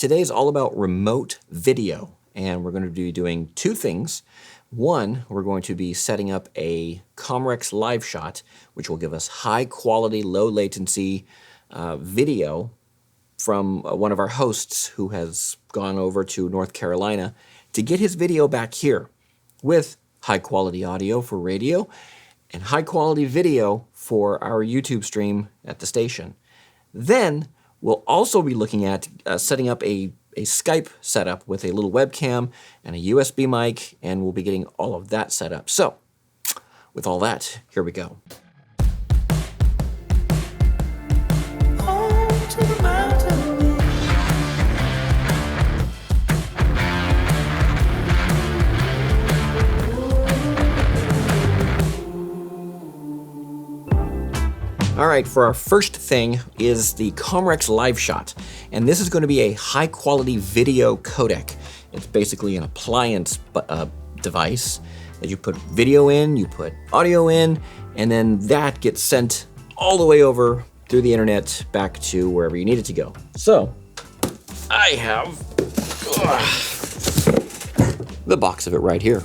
Today is all about remote video, and we're going to be doing two things. One, we're going to be setting up a Comrex live shot, which will give us high quality, low latency video from one of our hosts who has gone over to North Carolina to get his video back here with high quality audio for radio and high quality video for our YouTube stream at the station. Then we'll also be looking at setting up a Skype setup with a little webcam and a USB mic, and we'll be getting all of that set up. So, with all that, here we go. All right, for our first thing is the Comrex Live Shot, and this is going to be a high-quality video codec. It's basically an appliance device that you put video in, you put audio in, and then that gets sent all the way over through the internet back to wherever you need it to go. So, I have the box of it right here.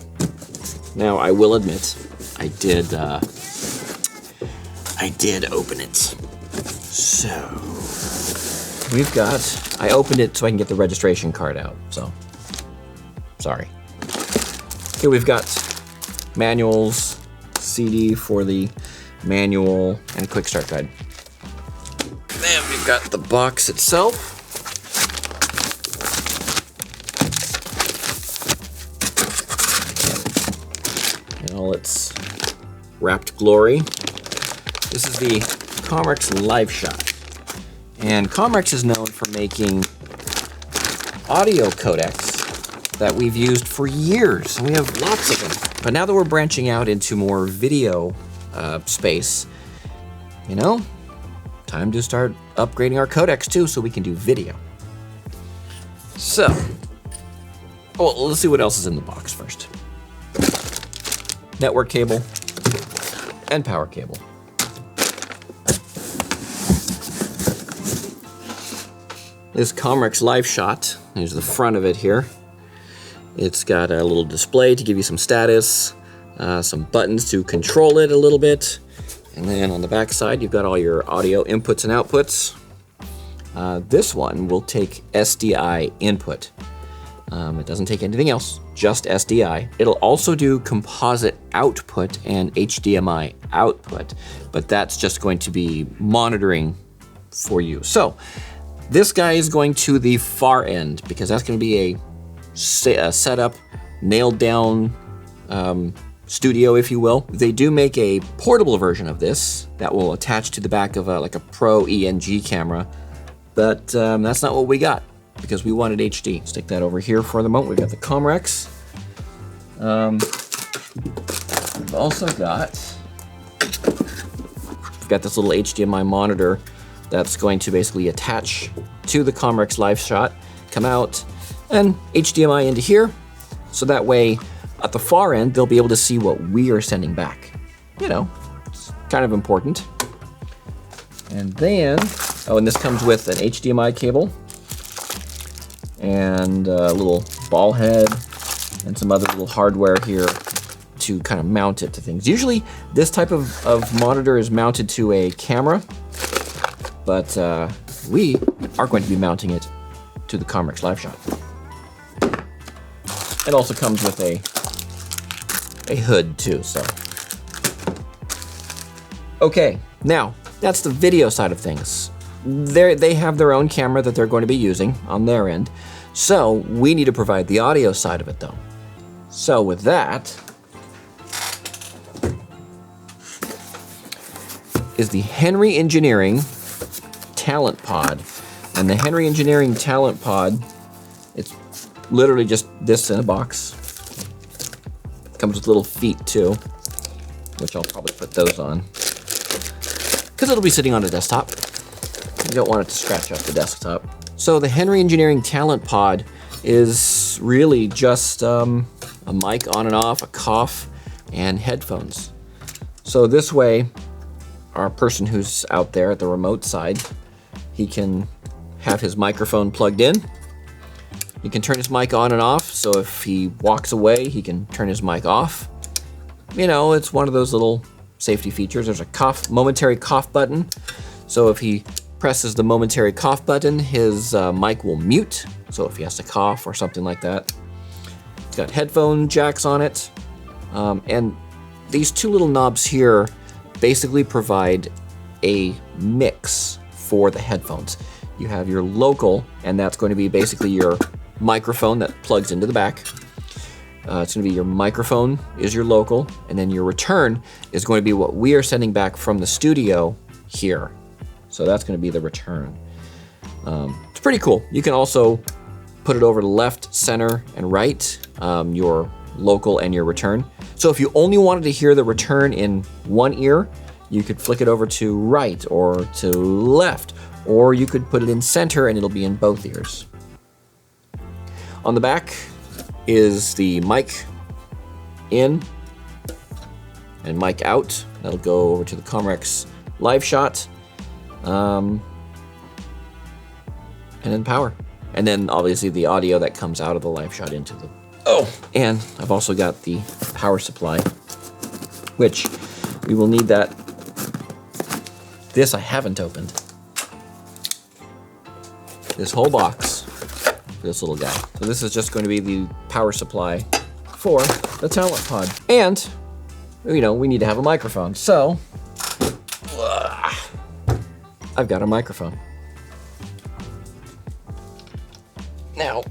Now, I will admit, I did open it. So, I opened it so I can get the registration card out, so, sorry. Here we've got manuals, CD for the manual, and a quick start guide. Then we've got the box itself. In all its wrapped glory. This is the Comrex Live Shot. And Comrex is known for making audio codecs that we've used for years. We have lots of them. But now that we're branching out into more video space, you know, time to start upgrading our codecs too so we can do video. So, well, let's see what else is in the box first. Network cable and power cable. This Comrex Live Shot, here's the front of it here. It's got a little display to give you some status, some buttons to control it a little bit, and then on the back side you've got all your audio inputs and outputs. This one will take SDI input. It doesn't take anything else, just SDI. It'll also do composite output and HDMI output, but that's just going to be monitoring for you. So, this guy is going to the far end because that's going to be a setup, nailed down studio, if you will. They do make a portable version of this that will attach to the back of like a Pro ENG camera, but that's not what we got because we wanted HD. Stick that over here for the moment. We've got the Comrex. We've also got this little HDMI monitor that's going to basically attach to the Comrex Live Shot, come out, and HDMI into here, so that way, at the far end, they'll be able to see what we are sending back. You know, it's kind of important. And then, and this comes with an HDMI cable, and a little ball head, and some other little hardware here to kind of mount it to things. Usually, this type of monitor is mounted to a camera, but we are going to be mounting it to the Comrex Live Shot. It also comes with a hood too, so. Okay, now, that's the video side of things. They have their own camera that they're going to be using on their end, so we need to provide the audio side of it though. So with that, is the Henry Engineering Talent Pod. And the Henry Engineering Talent Pod, it's literally just this in a box. It comes with little feet too, which I'll probably put those on. Because it'll be sitting on a desktop. You don't want it to scratch up the desktop. So the Henry Engineering Talent Pod is really just a mic on and off, a cough, and headphones. So this way, our person who's out there at the remote side, he can have his microphone plugged in, He can turn his mic on and off, so if he walks away, he can turn his mic off. You know, it's one of those little safety features. There's a momentary cough button, so if he presses the momentary cough button, his mic will mute, so if he has to cough or something like that. It's got headphone jacks on it, and these two little knobs here basically provide a mix for the headphones. You have your local, and that's going to be basically your microphone that plugs into the back. It's going to be your microphone is your local, and then your return is going to be what we are sending back from the studio here. So that's going to be the return. It's pretty cool. You can also put it over to left, center, and right, your local and your return. So if you only wanted to hear the return in one ear, you could flick it over to right or to left, or you could put it in center and it'll be in both ears. On the back is the mic in and mic out. That'll go over to the Comrex live shot. And then power. And then obviously the audio that comes out of the live shot into the... Oh, and I've also got the power supply, which we will need that. This I haven't opened. This whole box for this little guy. So this is just going to be the power supply for the Talent Pod. And, you know, we need to have a microphone. So, I've got a microphone. Now,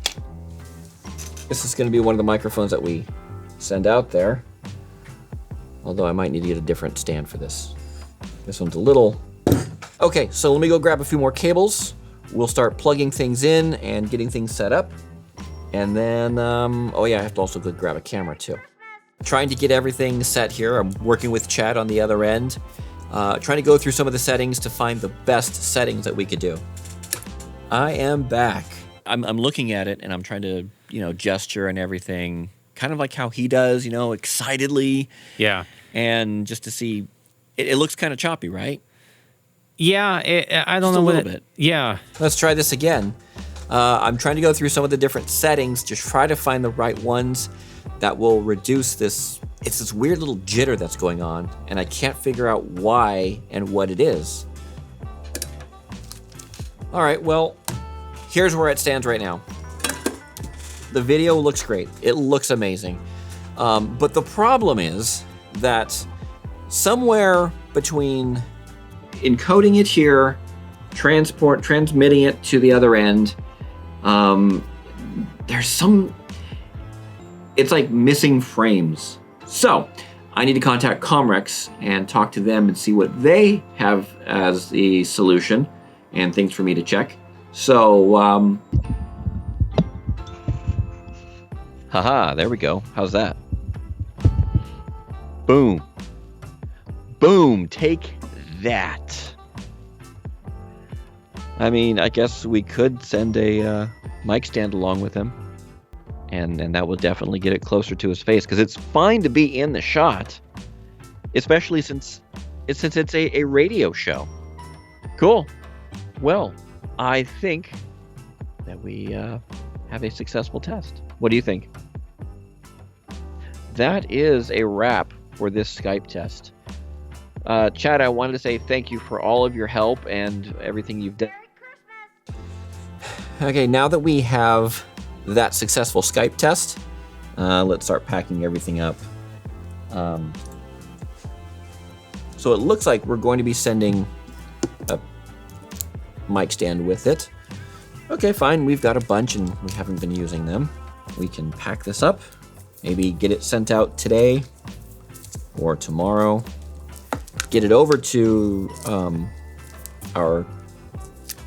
this is going to be one of the microphones that we send out there. Although I might need to get a different stand for this. This one's a little... Okay, so let me go grab a few more cables. We'll start plugging things in and getting things set up. And then, oh yeah, I have to also go grab a camera too. Trying to get everything set here. I'm working with Chad on the other end. Trying to go through some of the settings to find the best settings that we could do. I am back. I'm looking at it and I'm trying to, you know, gesture and everything, kind of like how he does, you know, excitedly. Yeah. And just to see, it looks kind of choppy, right? Yeah, I don't know what. A little bit. Yeah. Let's try this again. I'm trying to go through some of the different settings to try to find the right ones that will reduce this. It's this weird little jitter that's going on, and I can't figure out why and what it is. All right, well, here's where it stands right now. The video looks great. It looks amazing. But the problem is that somewhere between encoding it here, transmitting it to the other end, there's some, it's like missing frames. So I need to contact Comrex and talk to them and see what they have as the solution and things for me to check. So, haha, there we go. How's that? Boom. Boom, take that. I mean, I guess we could send a mic stand along with him, and that will definitely get it closer to his face, because it's fine to be in the shot, especially since it's a radio show. Cool. Well, I think that we have a successful test. What do you think? That is a wrap for this Skype test. Chad, I wanted to say thank you for all of your help and everything you've done. Okay, now that we have that successful Skype test, let's start packing everything up. So it looks like we're going to be sending a mic stand with it. Okay, fine, we've got a bunch and we haven't been using them. We can pack this up, maybe get it sent out today or tomorrow. Get it over to our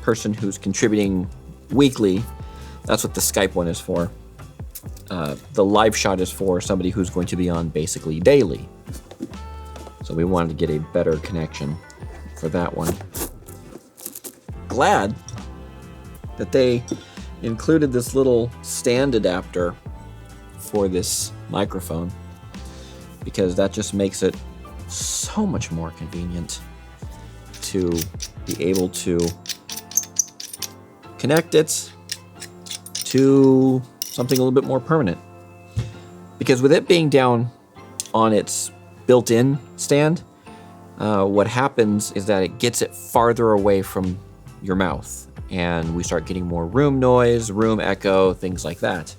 person who's contributing weekly. That's what the Skype one is for. The live shot is for somebody who's going to be on basically daily. So we wanted to get a better connection for that one. Glad that they included this little stand adapter for this microphone, because that just makes it so much more convenient to be able to connect it to something a little bit more permanent. Because with it being down on its built-in stand, what happens is that it gets it farther away from your mouth, and we start getting more room noise, room echo, things like that.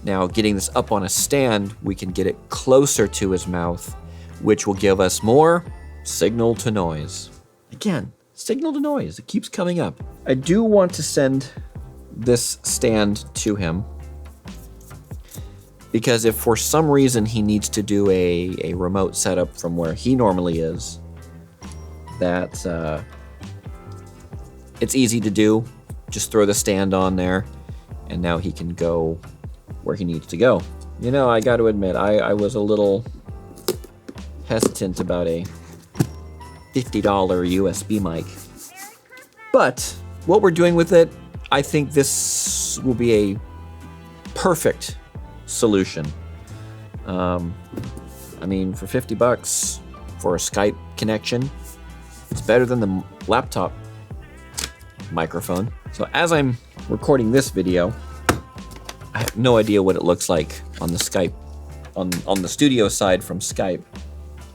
Now, getting this up on a stand, we can get it closer to his mouth, which will give us more signal to noise. Again, signal to noise, it keeps coming up. I do want to send this stand to him, because if for some reason he needs to do a remote setup from where he normally is, that it's easy to do. Just throw the stand on there, and now he can go where he needs to go. You know, I got to admit, I was a little hesitant about a $50 USB mic. But what we're doing with it, I think this will be a perfect solution. I mean, for $50 for a Skype connection, it's better than the laptop microphone. So as I'm recording this video, I have no idea what it looks like on the Skype, on the studio side from Skype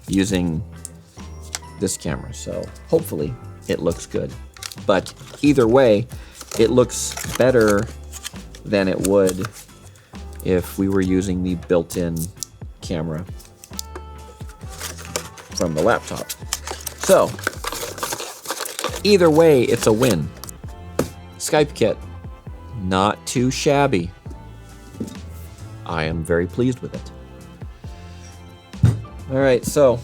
using this camera. So hopefully it looks good. But either way, it looks better than it would if we were using the built-in camera from the laptop. So either way, it's a win. Skype kit, not too shabby. I am very pleased with it. All right, so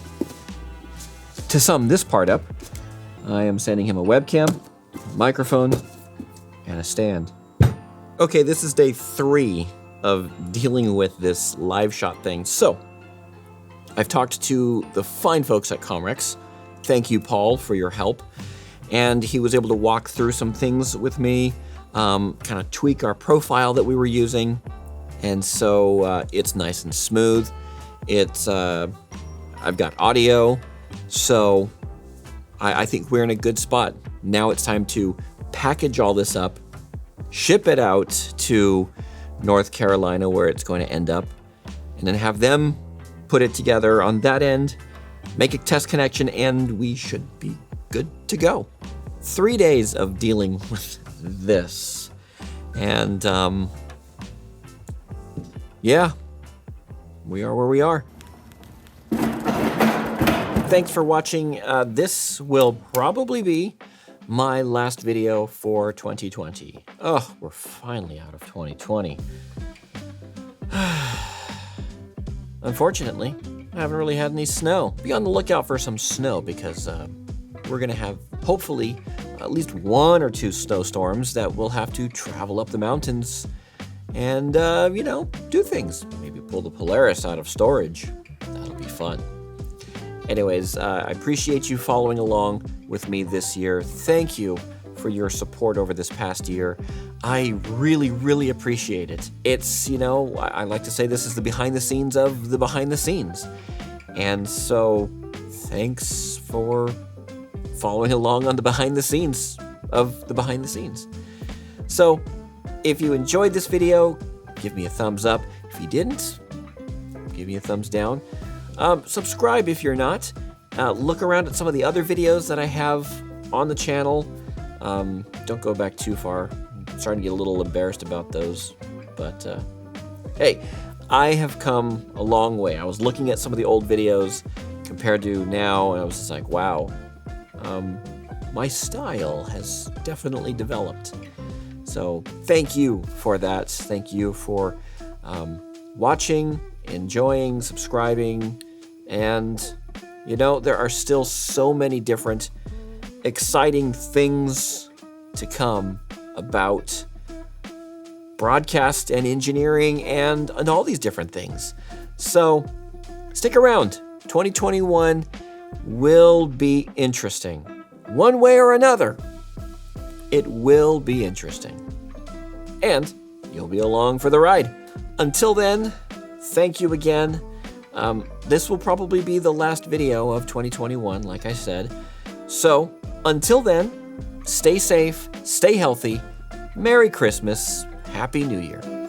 to sum this part up, I am sending him a webcam, microphone, and a stand. Okay, this is day 3 of dealing with this live shot thing. So I've talked to the fine folks at Comrex. Thank you, Paul, for your help. And he was able to walk through some things with me, kind of tweak our profile that we were using. And so it's nice and smooth. It's I've got audio, so I think we're in a good spot. Now it's time to package all this up, ship it out to North Carolina where it's going to end up, and then have them put it together on that end, make a test connection, and we should be good to go. 3 days of dealing with this. And yeah, we are where we are. Thanks for watching. This will probably be my last video for 2020. Oh, we're finally out of 2020. Unfortunately, I haven't really had any snow. Be on the lookout for some snow because we're gonna have, hopefully, at least 1 or 2 snowstorms that we'll have to travel up the mountains and, you know, do things. Maybe pull the Polaris out of storage. That'll be fun. Anyways, I appreciate you following along with me this year. Thank you for your support over this past year. I really, really appreciate it. It's, you know, I like to say this is the behind the scenes of the behind the scenes. And so, thanks for following along on the behind the scenes of the behind the scenes. So, if you enjoyed this video, give me a thumbs up. If you didn't, give me a thumbs down. Subscribe if you're not. Look around at some of the other videos that I have on the channel. Don't go back too far. I'm starting to get a little embarrassed about those. But, hey, I have come a long way. I was looking at some of the old videos compared to now, and I was just like, wow. My style has definitely developed. So thank you for that. Thank you for watching, enjoying, subscribing, and you know, there are still so many different exciting things to come about broadcast and engineering and all these different things. So stick around. 2021 will be interesting. One way or another, it will be interesting. And you'll be along for the ride. Until then, thank you again. This will probably be the last video of 2021, like I said. So, until then, stay safe, stay healthy, Merry Christmas, Happy New Year.